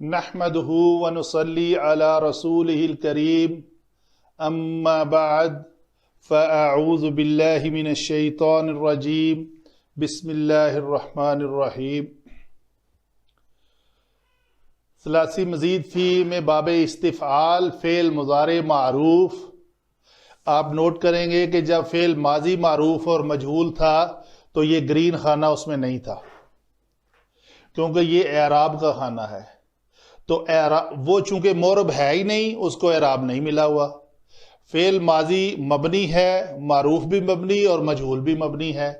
نحمده ونصلي على رسوله الكريم اما بعد فاعوذ باللہ من الشیطان الرجیم بسم اللہ الرحمن الرحیم۔ ثلاثی مزید فی میں باب استفعال فعل مضارع معروف۔ آپ نوٹ کریں گے کہ جب فعل ماضی معروف اور مجہول تھا تو یہ گرین خانہ اس میں نہیں تھا، کیونکہ یہ اعراب کا خانہ ہے، تو وہ چونکہ معرب ہے ہی نہیں، اس کو اعراب نہیں ملا ہوا۔ فعل ماضی مبنی ہے، معروف بھی مبنی اور مجہول بھی مبنی ہے،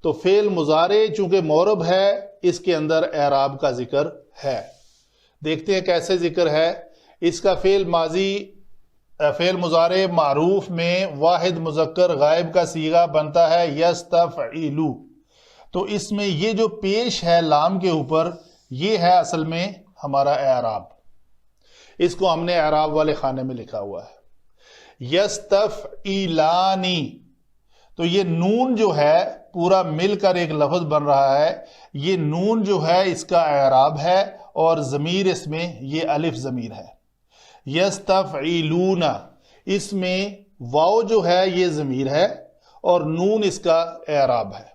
تو فعل مضارع چونکہ معرب ہے اس کے اندر اعراب کا ذکر ہے۔ دیکھتے ہیں کیسے ذکر ہے اس کا۔ فعل مضارع معروف میں واحد مذکر غائب کا صیغہ بنتا ہے یستفعلو، تو اس میں یہ جو پیش ہے لام کے اوپر، یہ ہے اصل میں ہمارا اعراب۔ اس کو ہم نے اعراب والے خانے میں لکھا ہوا ہے یستفعلانی، تو یہ نون جو ہے پورا مل کر ایک لفظ بن رہا ہے، یہ نون جو ہے اس کا اعراب ہے اور ضمیر اس میں یہ الف ضمیر ہے۔ یستفعلون، اس میں واو جو ہے یہ ضمیر ہے اور نون اس کا اعراب ہے۔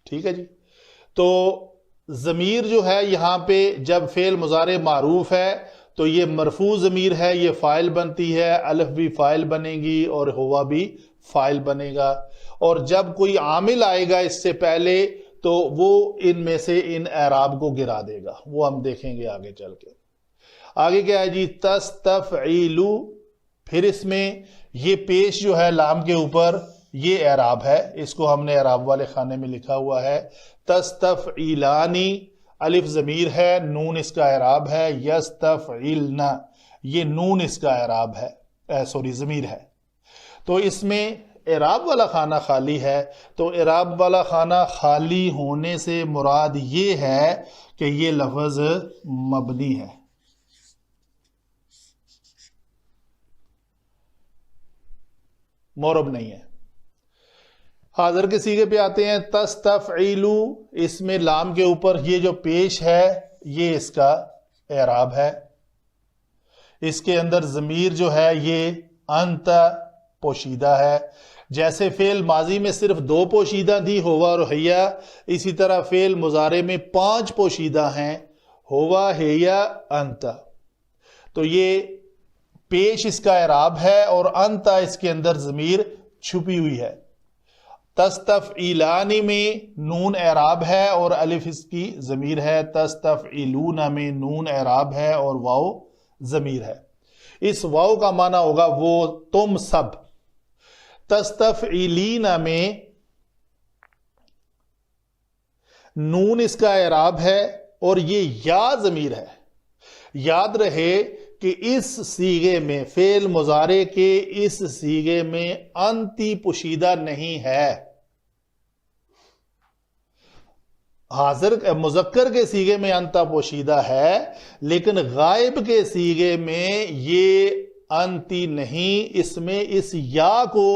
ٹھیک ہے جی، تو ضمیر جو ہے یہاں پہ جب فعل مضارع معروف ہے تو یہ مرفوع ضمیر ہے، یہ فاعل بنتی ہے، الف بھی فاعل بنے گی اور ہوا بھی فاعل بنے گا، اور جب کوئی عامل آئے گا اس سے پہلے تو وہ ان میں سے ان اعراب کو گرا دے گا، وہ ہم دیکھیں گے آگے چل کے۔ آگے کیا ہے جی، تستفعلو، پھر اس میں یہ پیش جو ہے لام کے اوپر یہ اعراب ہے، اس کو ہم نے اعراب والے خانے میں لکھا ہوا ہے۔ تستفعلانی، الف ضمیر ہے، نون اس کا اعراب ہے۔ یستفعلنا، یہ نون اس کا اعراب ہے، ضمیر ہے۔ تو اس میں اعراب والا خانہ خالی ہے، تو اعراب والا خانہ خالی ہونے سے مراد یہ ہے کہ یہ لفظ مبنی ہے۔ معرب نہیں ہے۔ حاضر کے صیغے پہ آتے ہیں۔ تستفعلو، اس میں لام کے اوپر یہ جو پیش ہے یہ اس کا اعراب ہے۔ اس کے اندر ضمیر جو ہے یہ انت پوشیدہ ہے۔ جیسے فعل ماضی میں صرف 2 پوشیدہ تھی، ہوا اور ہیا، اسی طرح فعل مضارع میں 5 پوشیدہ ہیں، ہوا، ہیا، انت۔ تو یہ پیش اس کا اعراب ہے اور انت اس کے اندر ضمیر چھپی ہوئی ہے۔ تستفعلانی میں نون اعراب ہے اور الف اس کی ضمیر ہے۔ تستفعلون میں نون اعراب ہے اور واو ضمیر ہے۔ اس واو کا معنی ہوگا وہ، تم سب۔ تستفعلین میں نون اس کا اعراب ہے اور یہ یا ضمیر ہے۔ یاد رہے کہ اس صیغے میں، فعل مضارع کے اس صیغے میں انتی پوشیدہ نہیں ہے۔ حاضر مذکر کے صیغے میں انتا پوشیدہ ہے، لیکن غائب کے صیغے میں یہ انتی نہیں، اس میں اس یا کو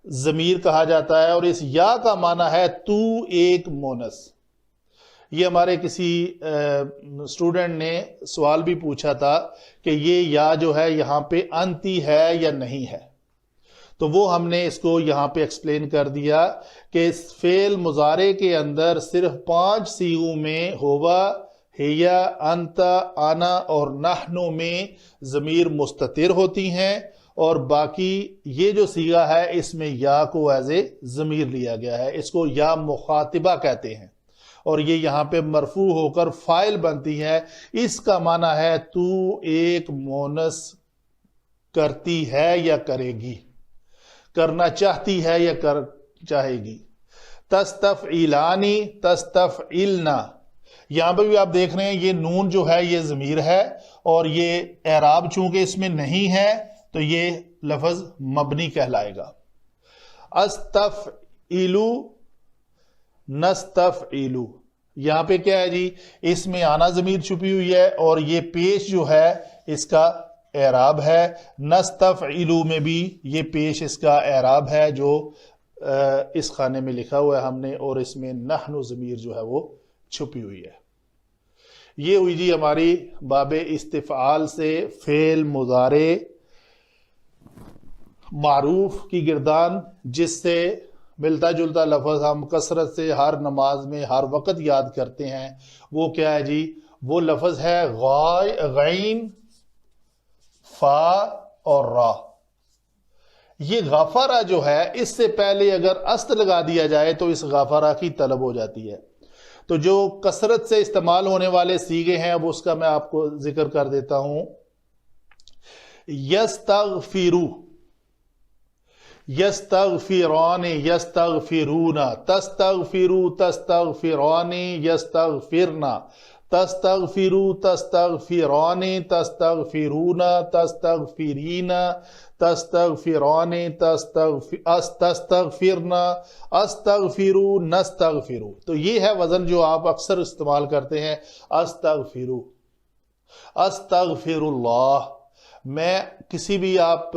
ضمیر کہا جاتا ہے اور اس یا کا معنی ہے تو ایک مونس۔ یہ ہمارے کسی اسٹوڈنٹ نے سوال بھی پوچھا تھا کہ یہ یا جو ہے یہاں پہ انتی ہے یا نہیں ہے، تو وہ ہم نے اس کو یہاں پہ ایکسپلین کر دیا کہ اس فعل مضارع کے اندر صرف 5 صیغوں میں، ہوا، ہیا، انت، آنا اور نحنو میں ضمیر مستتر ہوتی ہیں، اور باقی یہ جو صیغہ ہے اس میں یا کو ایز اے ضمیر لیا گیا ہے، اس کو یا مخاطبہ کہتے ہیں، اور یہ یہاں پہ مرفوع ہو کر فاعل بنتی ہے۔ اس کا معنی ہے تو ایک مونس کرتی ہے یا کرے گی، کرنا چاہتی ہے یا چاہے گی۔ تستفعلانی، تستفعلنا، یہاں پہ بھی آپ دیکھ رہے ہیں یہ نون جو ہے یہ ضمیر ہے اور یہ اعراب چونکہ اس میں نہیں ہے تو یہ لفظ مبنی کہلائے گا۔ استفعلو، نستفعلو، یہاں پہ کیا ہے جی، اس میں آنا ضمیر چھپی ہوئی ہے اور یہ پیش جو ہے اس کا اعراب ہے۔ نستفعلو میں بھی یہ پیش اس کا اعراب ہے جو اس خانے میں لکھا ہوا ہے ہم نے، اور اس میں نحن ضمیر جو ہے وہ چھپی ہوئی ہے۔ یہ ہوئی جی ہماری باب استفعال سے فعل مضارع معروف کی گردان، جس سے ملتا جلتا لفظ ہم کثرت سے ہر نماز میں ہر وقت یاد کرتے ہیں، وہ کیا ہے جی؟ وہ لفظ ہے غین فا اور را۔ یہ غفرہ جو ہے، اس سے پہلے اگر است لگا دیا جائے تو اس غفرہ کی طلب ہو جاتی ہے۔ تو جو کثرت سے استعمال ہونے والے صیغے ہیں، اب اس کا میں آپ کو ذکر کر دیتا ہوں۔ یستغفرو، یستغفران، یستغفرون، تستغفرو، تستغفران، یستغفرنا، تستغفرو، تستغفران، تستغفرون، تستغفرین، تستغفران، تستغفرنا، استغفرو، نستغفرو۔ تو یہ ہے وزن جو آپ اکثر استعمال کرتے ہیں، استغفرو، استغفر اللہ۔ میں کسی بھی آپ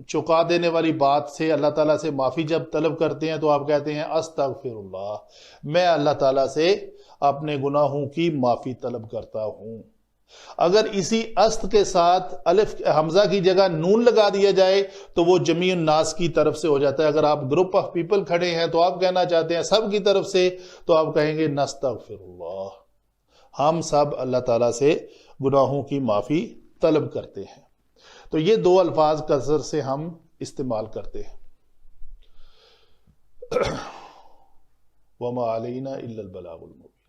چکا دینے والی بات سے اللہ تعالیٰ سے معافی جب طلب کرتے ہیں تو آپ کہتے ہیں استغفر اللہ، میں اللہ تعالیٰ سے اپنے گناہوں کی معافی طلب کرتا ہوں۔ اگر اسی است کے ساتھ الف حمزہ کی جگہ نون لگا دیا جائے تو وہ جمیع الناس کی طرف سے ہو جاتا ہے۔ اگر آپ گروپ آف پیپل کھڑے ہیں تو آپ کہنا چاہتے ہیں سب کی طرف سے، تو آپ کہیں گے نستغفر اللہ، ہم سب اللہ تعالیٰ سے گناہوں کی معافی طلب کرتے ہیں۔ تو یہ دو الفاظ کثر سے ہم استعمال کرتے ہیں۔ وَمَا عَلَيْنَا إِلَّا الْبَلَاغُ الْمُبِينُ۔